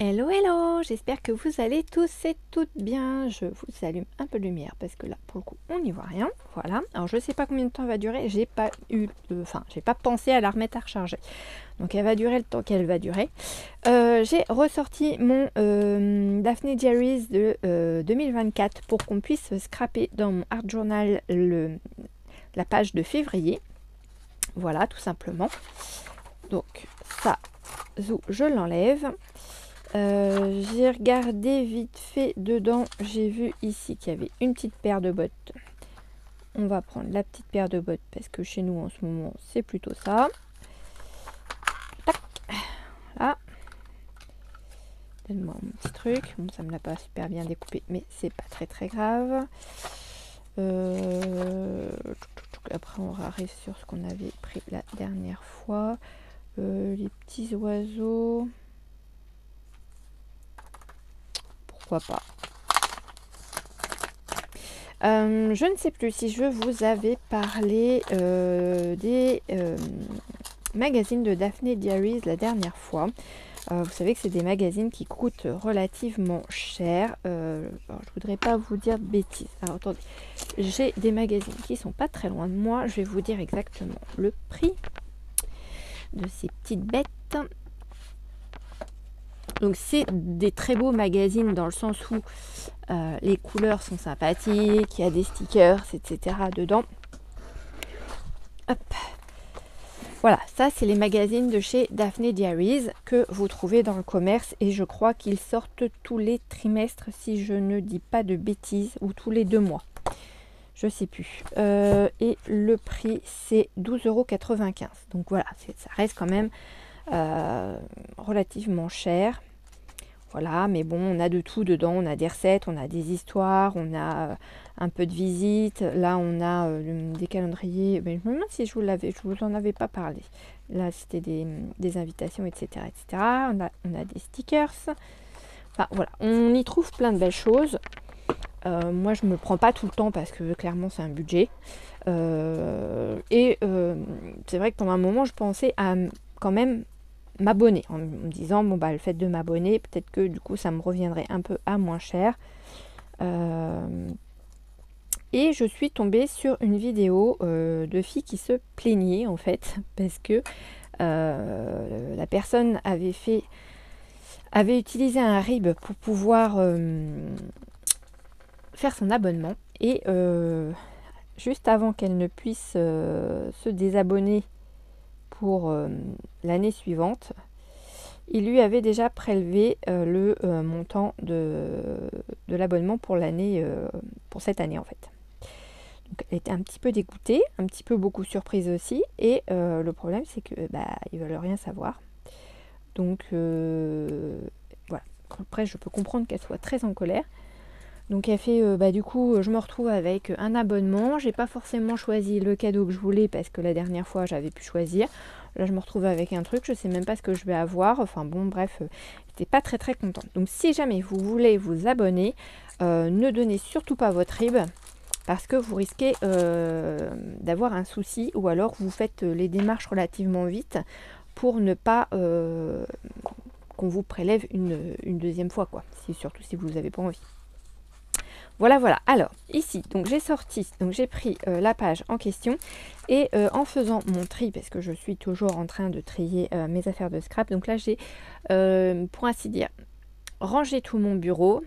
Hello, hello, j'espère que vous allez tous et toutes bien. Je vous allume un peu de lumière parce que là, pour le coup, on n'y voit rien. Voilà. Alors, je sais pas combien de temps elle va durer. J'ai pas pensé à la remettre à recharger. Donc, elle va durer le temps qu'elle va durer. J'ai ressorti mon Daphne Diaries de 2024 pour qu'on puisse scraper dans mon art journal la page de février. Voilà, tout simplement. Donc, ça, je l'enlève. J'ai regardé vite fait dedans, j'ai vu ici qu'il y avait une petite paire de bottes. On va prendre la petite paire de bottes parce que chez nous en ce moment c'est plutôt ça. Tac, là. Donne-moi mon petit truc. Bon, ça me l'a pas super bien découpé, mais c'est pas très grave. Après on arrive sur ce qu'on avait pris la dernière fois. Les petits oiseaux. Pourquoi pas. Je ne sais plus si je vous avais parlé des magazines de Daphne Diaries la dernière fois. Vous savez que c'est des magazines qui coûtent relativement cher. Alors, je voudrais pas vous dire de bêtises. Alors attendez, j'ai des magazines qui sont pas très loin de moi. Je vais vous dire exactement le prix de ces petites bêtes. Donc c'est des très beaux magazines dans le sens où les couleurs sont sympathiques, il y a des stickers, etc. dedans. Hop. Voilà, ça c'est les magazines de chez Daphne Diaries que vous trouvez dans le commerce et je crois qu'ils sortent tous les trimestres si je ne dis pas de bêtises ou tous les 2 mois. Je sais plus. Et le prix c'est 12,95 €. Donc voilà, ça reste quand même relativement cher. Voilà, mais bon, on a de tout dedans. On a des recettes, on a des histoires, on a un peu de visites. Là, on a des calendriers. Mais je me demande si je vous en avais pas parlé. Là, c'était des invitations, etc., etc. On a des stickers. Enfin, voilà, on y trouve plein de belles choses. Moi, je ne me prends pas tout le temps parce que clairement, c'est un budget. C'est vrai que pendant un moment, je pensais à quand même m'abonner en me disant bon bah le fait de m'abonner peut-être que du coup ça me reviendrait un peu à moins cher et je suis tombée sur une vidéo de filles qui se plaignaient en fait parce que la personne avait utilisé un RIB pour pouvoir faire son abonnement et juste avant qu'elle ne puisse se désabonner pour l'année suivante, il lui avait déjà prélevé le montant de l'abonnement pour l'année, pour cette année en fait. Donc elle était un petit peu dégoûtée, un petit peu beaucoup surprise aussi, et le problème c'est que ils veulent rien savoir. Donc voilà. Après je peux comprendre qu'elle soit très en colère. Donc elle fait du coup je me retrouve avec un abonnement. J'ai pas forcément choisi le cadeau que je voulais parce que la dernière fois j'avais pu choisir. Là je me retrouve avec un truc, je sais même pas ce que je vais avoir. Enfin bon bref, j'étais pas très contente. Donc si jamais vous voulez vous abonner, ne donnez surtout pas votre RIB parce que vous risquez d'avoir un souci ou alors vous faites les démarches relativement vite pour ne pas qu'on vous prélève une deuxième fois quoi. Surtout si vous n'avez pas envie. Voilà. Alors, ici, donc j'ai sorti, donc j'ai pris la page en question et en faisant mon tri, parce que je suis toujours en train de trier mes affaires de scrap, donc là j'ai, pour ainsi dire, rangé tout mon bureau,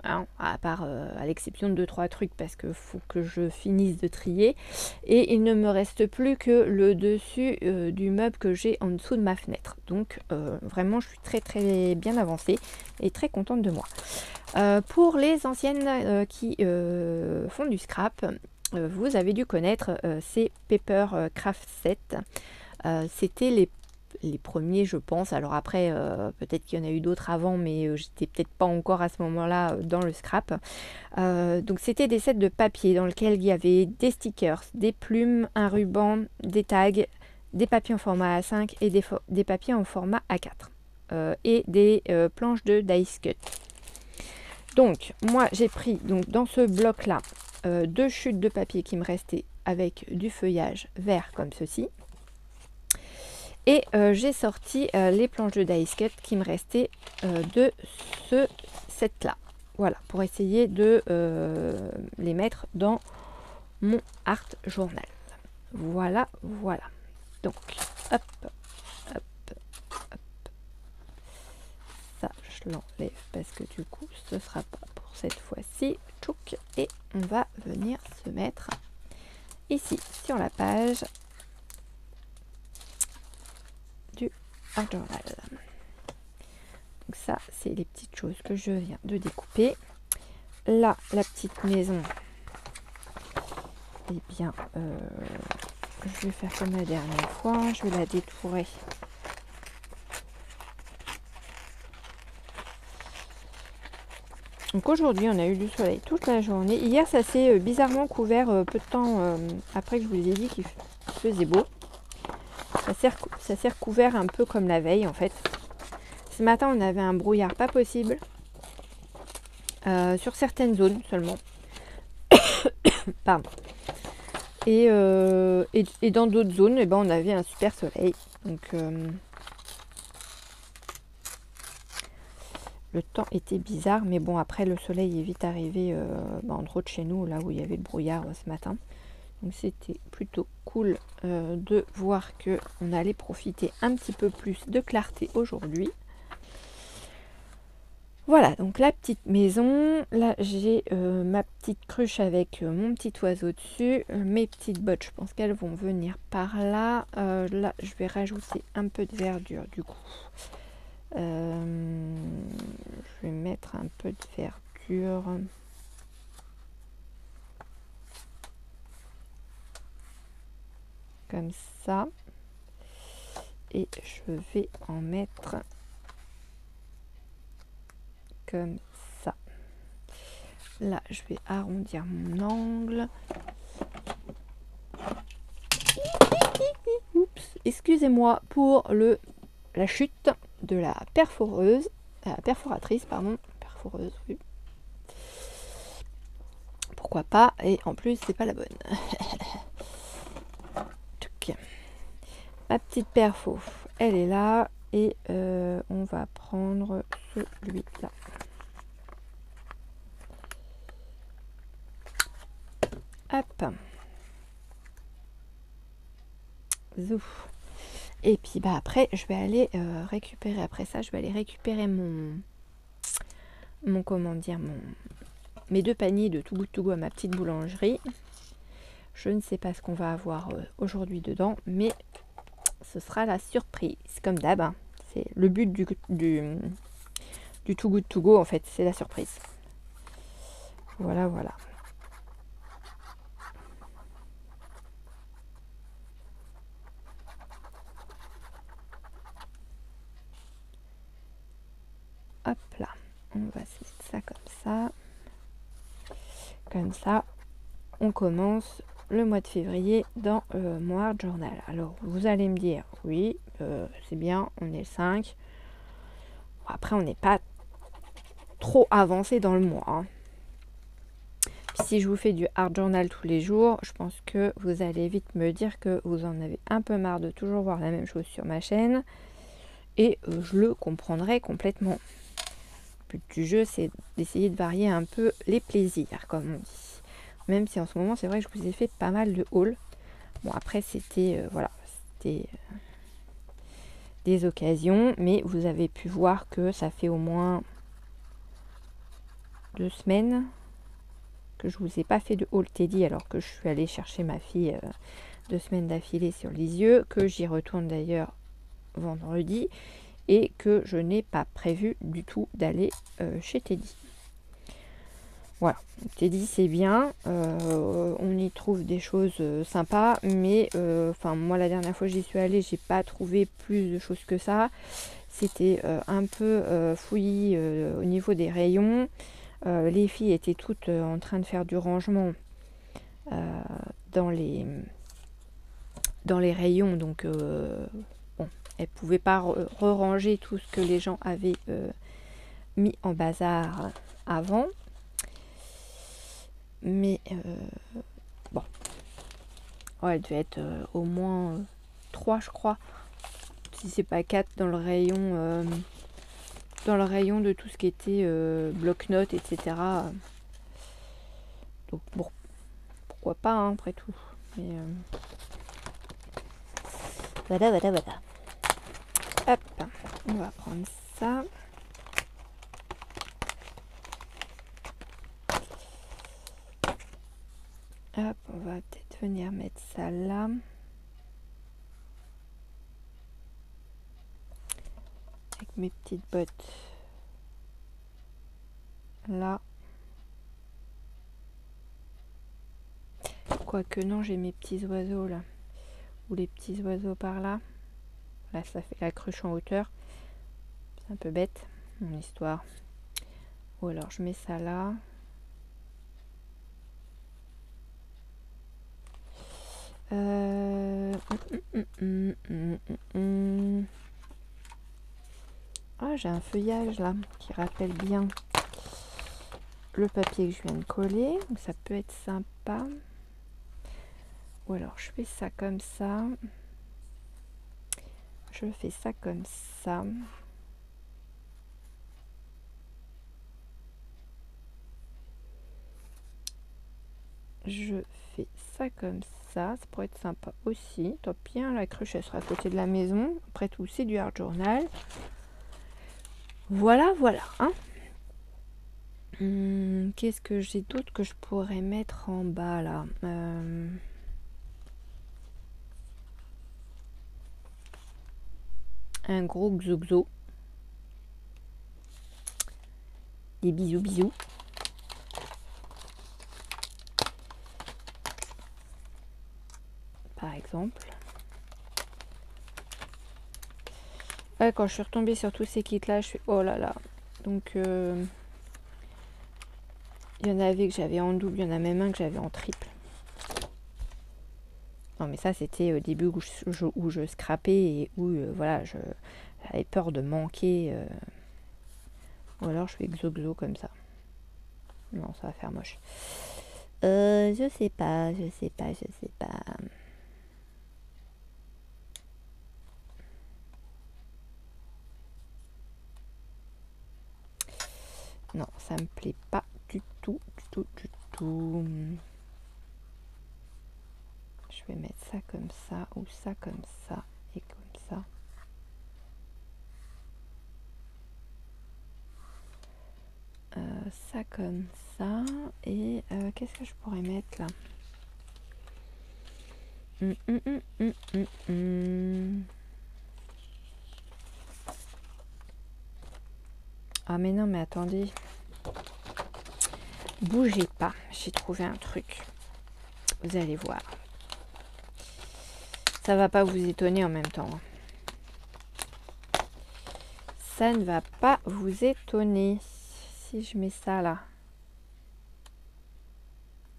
hein, à l'exception de 2-3 trucs, parce qu'il faut que je finisse de trier, et il ne me reste plus que le dessus du meuble que j'ai en dessous de ma fenêtre. Donc vraiment, je suis très bien avancée et très contente de moi. Pour les anciennes qui font du scrap, vous avez dû connaître ces Paper Craft Set. C'était les premiers, je pense. Alors après, peut-être qu'il y en a eu d'autres avant, mais j'étais peut-être pas encore à ce moment-là dans le scrap. Donc c'était des sets de papier dans lesquels il y avait des stickers, des plumes, un ruban, des tags, des papiers en format A5 et des papiers en format A4 et des planches de dice cut. Donc, moi, j'ai pris donc, dans ce bloc-là 2 chutes de papier qui me restaient avec du feuillage vert comme ceci. Et j'ai sorti les planches de die cut qui me restaient de ce set là. Voilà, pour essayer de les mettre dans mon art journal. Voilà, voilà. Donc, hop, hop, hop. Ça, je l'enlève parce que du coup, ce sera pas pour cette fois-ci. Tchouk. Et on va venir se mettre ici sur la page du art journal. Donc ça, c'est les petites choses que je viens de découper. Là, la petite maison, eh bien, je vais faire comme la dernière fois. Je vais la détourer. Donc aujourd'hui, on a eu du soleil toute la journée. Hier, ça s'est bizarrement couvert peu de temps après que je vous ai dit qu'il faisait beau. Ça s'est recouvert un peu comme la veille en fait. Ce matin, on avait un brouillard pas possible. Sur certaines zones seulement. Pardon. Et dans d'autres zones, eh ben, on avait un super soleil. Donc le temps était bizarre, mais bon, après le soleil est vite arrivé, entre autres chez nous, là où il y avait le brouillard ce matin. Donc c'était plutôt cool de voir qu'on allait profiter un petit peu plus de clarté aujourd'hui. Voilà, donc la petite maison. Là, j'ai ma petite cruche avec mon petit oiseau dessus. Mes petites bottes, je pense qu'elles vont venir par là. Là, je vais rajouter un peu de verdure du coup. Je vais mettre un peu de verdure. Comme ça. Et je vais en mettre comme ça. Là, je vais arrondir mon angle. Oups, excusez-moi pour la chute de la perforatrice, pardon. Perforeuse, oui. Pourquoi pas, et en plus, c'est pas la bonne. Ma petite perfo, elle est là, et on va prendre celui-là. Hop. Zouf. Et puis bah après je vais aller récupérer, après ça je vais aller récupérer mes 2 paniers de Too Good To Go à ma petite boulangerie. Je ne sais pas ce qu'on va avoir aujourd'hui dedans, mais ce sera la surprise comme d'hab, hein. C'est le but du Too Good To Go en fait, c'est la surprise. Voilà, voilà. Hop là, on va se mettre ça comme ça. Comme ça, on commence le mois de février dans mon art journal. Alors, vous allez me dire, oui, c'est bien, on est le 5. Bon, après, on n'est pas trop avancé dans le mois, hein. Puis si je vous fais du art journal tous les jours, je pense que vous allez vite me dire que vous en avez un peu marre de toujours voir la même chose sur ma chaîne. Et je le comprendrai complètement. Le but du jeu, c'est d'essayer de varier un peu les plaisirs, comme on dit. Même si en ce moment, c'est vrai que je vous ai fait pas mal de hauls. Bon, après, c'était voilà, c'était des occasions, mais vous avez pu voir que ça fait au moins 2 semaines que je vous ai pas fait de haul Teddy, alors que je suis allée chercher ma fille 2 semaines d'affilée sur Lisieux, que j'y retourne d'ailleurs vendredi, et que je n'ai pas prévu du tout d'aller chez Teddy. Voilà, Teddy c'est bien, on y trouve des choses sympas, mais enfin moi la dernière fois j'y suis allée, j'ai pas trouvé plus de choses que ça. C'était un peu fouillis au niveau des rayons. Les filles étaient toutes en train de faire du rangement dans les rayons, donc bon, elles pouvaient pas re-ranger tout ce que les gens avaient mis en bazar avant. Mais bon, ouais, elle devait être au moins 3, je crois, si c'est pas 4 dans le rayon de tout ce qui était bloc-notes, etc. Donc bon, pourquoi pas, hein, après tout. Mais voilà, voilà, voilà. Hop, on va prendre ça. Hop, on va peut-être venir mettre ça là. Avec mes petites bottes là. Quoique non, j'ai mes petits oiseaux là. Ou les petits oiseaux par là. Là, ça fait la cruche en hauteur. C'est un peu bête, mon histoire. Ou alors je mets ça là. Ah, j'ai un feuillage là qui rappelle bien le papier que je viens de coller. Donc ça peut être sympa. Ou alors je fais ça comme ça. Je fais ça comme ça. Je fais ça comme ça. Ça pourrait être sympa aussi. Tant pis, hein, la cruche elle sera à côté de la maison. Après tout, c'est du art journal. Voilà, voilà. Hein. Qu'est-ce que j'ai d'autre que je pourrais mettre en bas là un gros xoxo. Des bisous bisous. Par exemple. Ouais, quand je suis retombée sur tous ces kits là, je suis oh là là. Donc il y en avait que j'avais en double, il y en a même un que j'avais en triple. Non mais ça c'était au début où je scrapais et où voilà, j'avais peur de manquer. Ou alors je fais xoxo comme ça. Non, ça va faire moche. Je sais pas. Non, ça me plaît pas du tout. Je vais mettre ça comme ça ou ça comme ça et comme ça. Ça comme ça et qu'est-ce que je pourrais mettre là? Ah mais non mais attendez, bougez pas, j'ai trouvé un truc, vous allez voir, ça va pas vous étonner en même temps, ça ne va pas vous étonner. Si je mets ça là,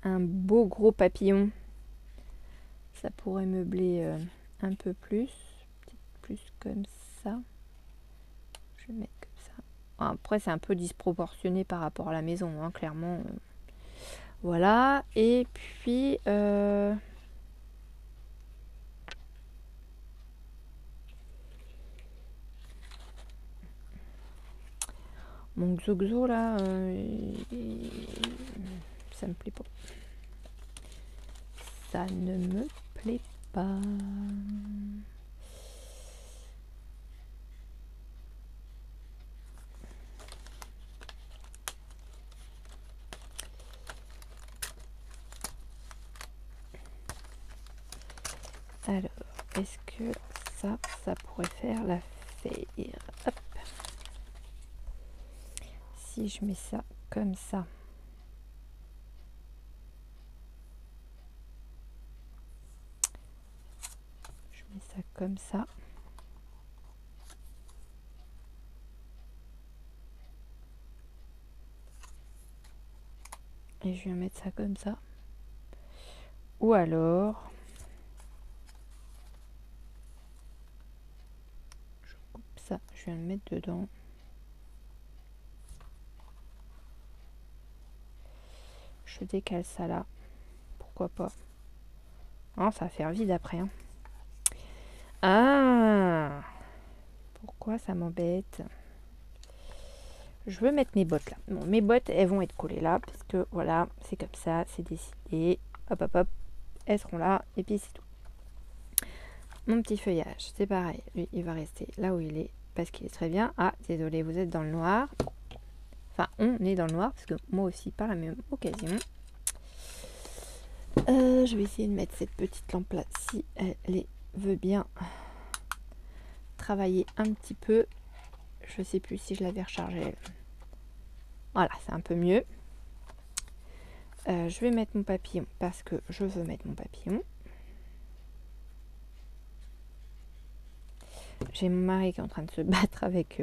un beau gros papillon, ça pourrait meubler un peu plus, peut-être plus comme ça. Je vais mettre comme ça. Après c'est un peu disproportionné par rapport à la maison, hein, clairement. Voilà, et puis mon xoxo là, ça me plaît pas. Ça ne me plaît pas. Alors, est-ce que ça pourrait faire l'affaire? Hop. Si je mets ça comme ça. Je mets ça comme ça. Et je viens mettre ça comme ça. Ou alors, je coupe ça, je viens le mettre dedans. Je décale ça là. Pourquoi pas? Non, ça va faire vide après. Hein. Ah, pourquoi ça m'embête? Je veux mettre mes bottes là. Bon, mes bottes, elles vont être collées là, parce que voilà, c'est comme ça, c'est décidé. Hop, hop, hop, elles seront là, et puis c'est tout. Mon petit feuillage, c'est pareil. Lui, il va rester là où il est, parce qu'il est très bien. Ah, désolé, vous êtes dans le noir. Enfin, on est dans le noir, parce que moi aussi, par la même occasion. Je vais essayer de mettre cette petite lampe là, si elle veut bien travailler un petit peu. Je sais plus si je l'avais rechargée. Voilà, c'est un peu mieux. Je vais mettre mon papillon parce que je veux mettre mon papillon. J'ai mon mari qui est en train de se battre avec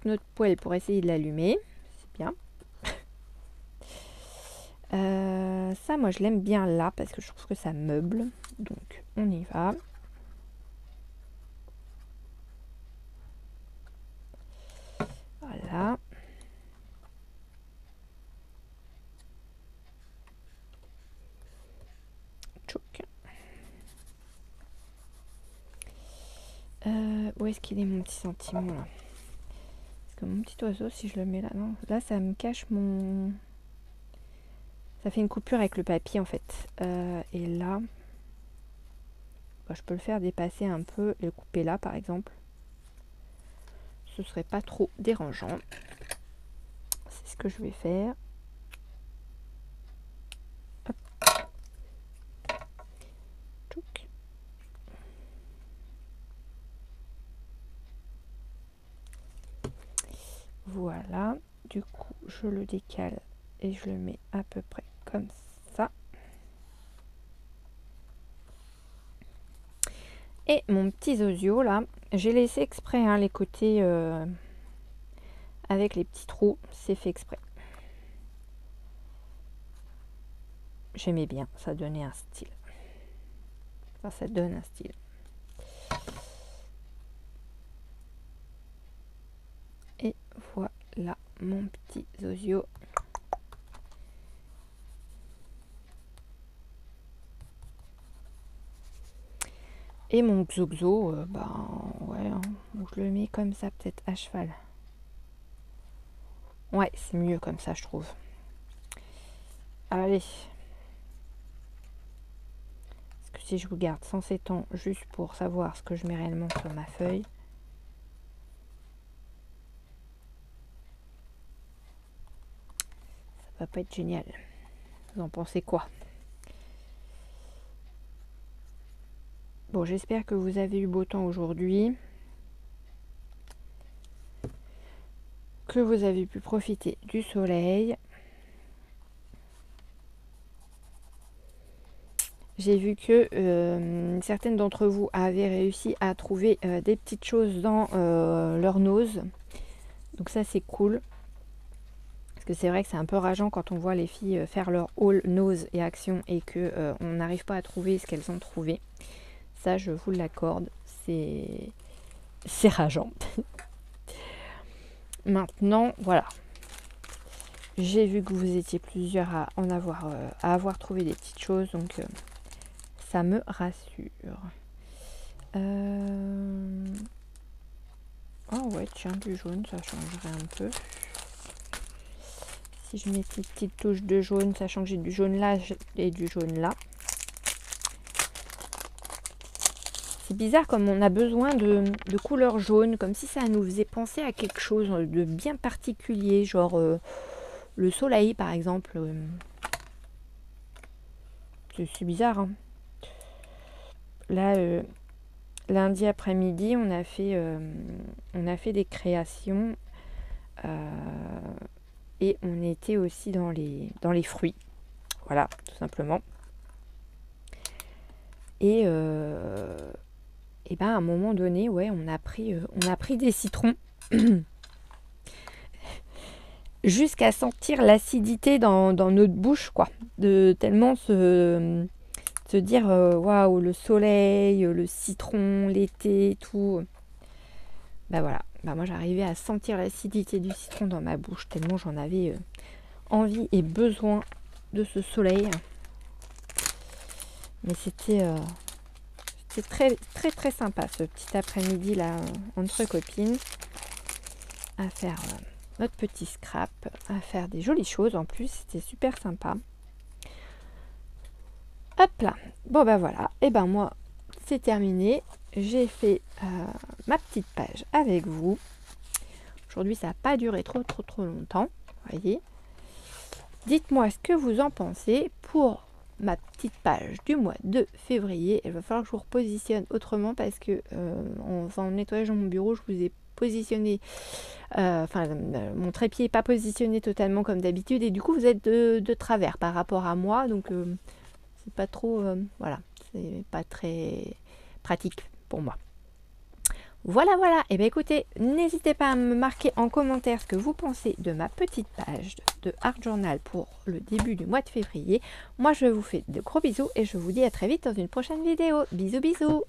notre poêle pour essayer de l'allumer. C'est bien. Ça, moi, je l'aime bien là parce que je trouve que ça meuble. Donc, on y va. Voilà. Tchouk. Où est-ce qu'il est mon petit sentiment là? Parce que mon petit oiseau, si je le mets là, non, là ça me cache mon... Ça fait une coupure avec le papier en fait. Et là, bah, je peux le faire dépasser un peu et le couper là par exemple. Ce serait pas trop dérangeant. C'est ce que je vais faire. Hop. Tchouk. Voilà, du coup je le décale et je le mets à peu près comme ça. Et mon petit zozio là, j'ai laissé exprès hein, les côtés avec les petits trous, c'est fait exprès. J'aimais bien, ça donnait un style. Enfin, ça donne un style. Et voilà mon petit zozio. Et mon xoxo, bah ouais, hein, je le mets comme ça peut-être à cheval. Ouais, c'est mieux comme ça je trouve. Allez. Parce que si je vous garde 107 ans juste pour savoir ce que je mets réellement sur ma feuille. Ça va pas être génial. Vous en pensez quoi? Bon, j'espère que vous avez eu beau temps aujourd'hui. Que vous avez pu profiter du soleil. J'ai vu que certaines d'entre vous avaient réussi à trouver des petites choses dans leur nose. Donc ça c'est cool. Parce que c'est vrai que c'est un peu rageant quand on voit les filles faire leur haul nose et action et que on n'arrive pas à trouver ce qu'elles ont trouvé. Ça je vous l'accorde. C'est rageant. Maintenant, voilà. J'ai vu que vous étiez plusieurs à avoir trouvé des petites choses. Donc ça me rassure. Oh ouais, tiens, du jaune, ça changerait un peu. Si je mets ces petites touches de jaune, sachant que j'ai du jaune là et du jaune là. C'est bizarre comme on a besoin de couleur jaune, comme si ça nous faisait penser à quelque chose de bien particulier, genre le soleil par exemple. C'est bizarre, hein. Là, lundi après-midi, on a fait des créations et on était aussi dans les fruits. Voilà, tout simplement. Et ben à un moment donné, ouais, on a pris des citrons jusqu'à sentir l'acidité dans notre bouche, quoi. De tellement se dire waouh, le soleil, le citron, l'été, tout. Bah voilà, bah moi j'arrivais à sentir l'acidité du citron dans ma bouche tellement j'en avais envie et besoin de ce soleil. Mais c'était C'est très sympa ce petit après-midi là entre copines à faire notre petit scrap, à faire des jolies choses en plus, c'était super sympa. Hop là, bon ben voilà, et ben moi c'est terminé, j'ai fait ma petite page avec vous. Aujourd'hui ça n'a pas duré trop longtemps, voyez. Dites-moi ce que vous en pensez pour ma petite page du mois de février. Il va falloir que je vous repositionne autrement parce que en faisant le nettoyage dans mon bureau, je vous ai positionné, mon trépied n'est pas positionné totalement comme d'habitude et du coup vous êtes de travers par rapport à moi, donc c'est pas trop, voilà, c'est pas très pratique pour moi. Voilà, et bien écoutez, n'hésitez pas à me marquer en commentaire ce que vous pensez de ma petite page de Art Journal pour le début du mois de février. Moi, je vous fais de gros bisous et je vous dis à très vite dans une prochaine vidéo. Bisous, bisous!